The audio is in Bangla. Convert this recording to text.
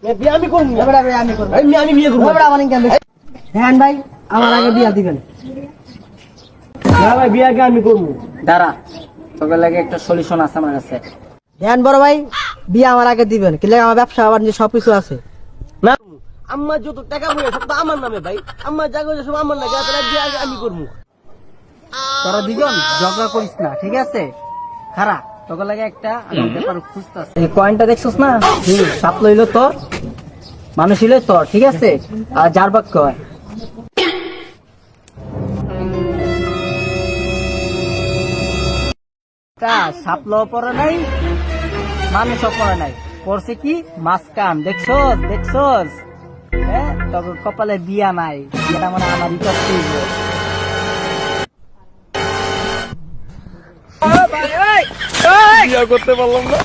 বিয়ে আমি করবো এবারে ভাই আমি করবো। আমি বিয়ে করবো এবারে আমার কেন দেখছি? হ্যাঁ ভাই, আমার আগে বিয়া দিবেন। না ভাই বিয়ে আগে আমি করবো দাঁড়া, তোকে লাগে একটা সলিউশন আছে আমার কাছে। হ্যাঁ বড় ভাই, বিয়া আমার আগে দিবেন, কি লাগে আমার ব্যবসা আবার নিজে সবকিছু আছে। না আমার যত টাকা পয়সা সব তো আমার নামে ভাই, আমার জায়গা সব আমার নাকি, তাহলে বিয়ে আগে আমি করবো। তোরা দুজন ঝগড়া করিস না, ঠিক আছে? খারাপ, তোকে লাগে একটা আমি ব্যাপার খুঁজতেছি। এই কয়েনটা দেখছস না? সাপ লইলো তোর, মানুষ হইলো তোর, ঠিক আছে? আর যার বাক্য হয় সাপ লো পরে নাই, মানুষও পরে নাই, পড়ছে কি মাঝখান। দেখছস দেখছস? হ্যাঁ, তবে কপালে বিয়া নাই, বিয়াটা মানে আমারই করতে হইবে। বিয়ে করতে পারলাম না।